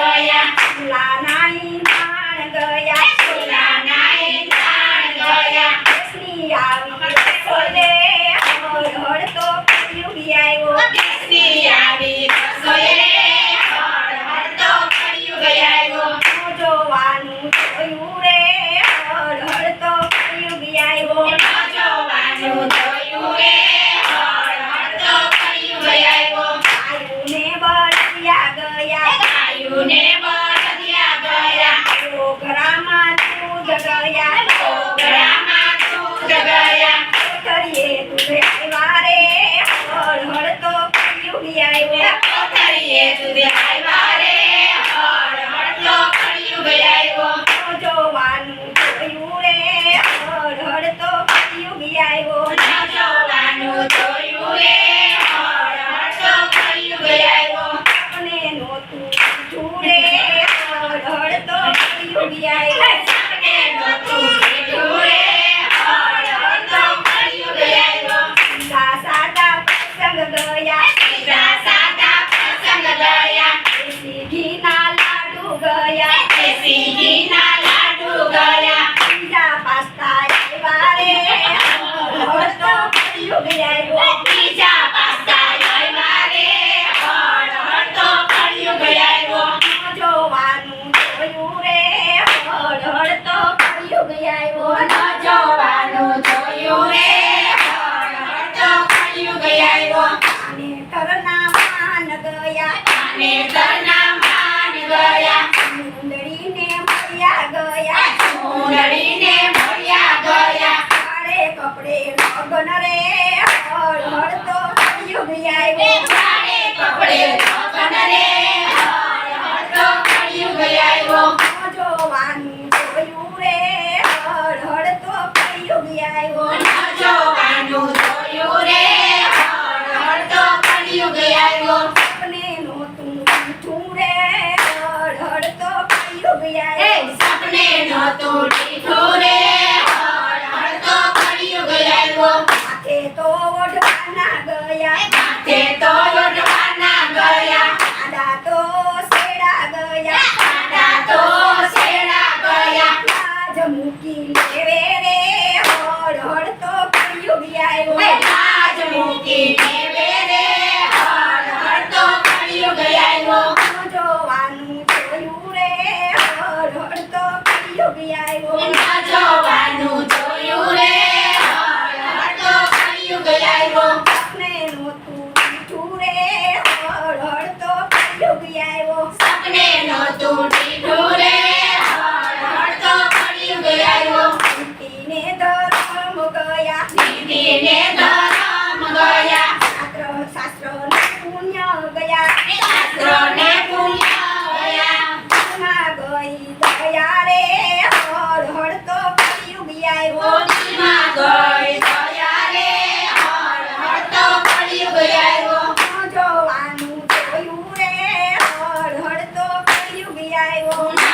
ગયા ફૂલા નાઈ ધાણ ગયા ફૂલા નાઈ ધાણ ગયા કેસરી આવી રસોડે હળ તો કળિયુગ આવ્યો કેસરી આવી રસોઈ હળ હળ તો કળિયુગ આવ્યો જોવાનું જોયું રે હળ હળ તો કળિયુગ આવ્યો જોવાનું જોયું રે હળ હળ તો કળિયુગ આવ્યો ગાયુંને બળદિયા ગયા ગાયુંને બળદિયા ગયા ઘોઘરામાં દૂધ ગયા ઘોઘરામાં દૂધ ગયા કોથળીએ દૂધ આવ્યા રે હળ હળ તો કળિયુગ આવ્યો કોથળીએ દૂધ આવ્યા રે હળ હળ તો કળિયુગ આવ્યો જોવાનું જોયું રે હળ હળ તો કળિયુગ આવ્યો જોવાનું જોયું રે હળ હળ તો કળિયુગ આવ્યો અને નહોતું કીધું રે હળ હળ તો કળિયુગ આવ્યો સપને નહોતું કીધું રે હળ હળ તો કળિયુગ આવ્યો સીધા સાદા પ્રસંગ ગયા સીધા સાદા પ્રસંગ ગયા દેશી ઘીના લાડુ ગયા દેશી ઘીના લાડુ ગયા પીઝા પાસ્તા આવ્યા રે હળ તો કળિયુગ આવ્યો બીજા પાસ્તા આવ્યા રે હળ હળ તો કળિયુગ આવ્યો જોવાનું જોયું રે હળ હળ તો કળિયુગ આવ્યો જોવાનું જોયું રે હળ હળ તો કળિયુગ આવ્યો અને ઘરના માન ગયા અને ઘરના માન ગયા સુંદરીને મળ્યા ગયા સુંદરીને મળ્યા ગયા કાળે કપડે લગ્ન રે હળ હળ તો કળિયુગ આવ્યો કાળે કપડે લગ્ન રે હળ હળ તો કળિયુગ આવ્યો જોવાનું જોયું રે હળ હળ તો કળિયુગ આવ્યો જોવાનું જોયું રે હળ હળ તો કળિયુગ આવ્યો સપને નહોતું કીધું રે હળ હળ તો કળિયુગ આવ્યો સપને નહોતું દીઠું રે હળ હળ તો કળિયુગ આવ્યો માથે તો ઓઢવાના ગયા માથે તો ઓઢવાના ગયા આડા તો સેડા ગયા આડા તો છેડા ગયા લાજ મૂકી લેવે રે હળ હળ તો કળિયુગ આવ્યો લાજ મૂકીને વેરે હળ હળ તો કળિયુગ આવ્યો જોવાનું જોયું રે હળ હળ તો કળિયુગ આવ્યો જોવાનું જોયું રે હળ હળ તો કળિયુગ આવ્યો સપને નહોતું કીધું રે હળ હળ તો કળિયુગ આવ્યો સપને નહોતું દીઠું રે હળ હળ તો કળિયુગ આવ્યો નીતિને ધર્મ ગયા નીતિને ધર્મ ગયા શાસ્ત્રને પુણ્ય ગયા શાસ્ત્રોને પુણ્ય ગયા માં ગઈ દયા રે હળ હળ તો કળિયુગ આવ્યો ગોદીમાં ગઈ દયા રે હળ હળ તો કળિયુગ આવ્યો જોવાનું જોયું રે હળ હળ તો કળિયુગ આવ્યો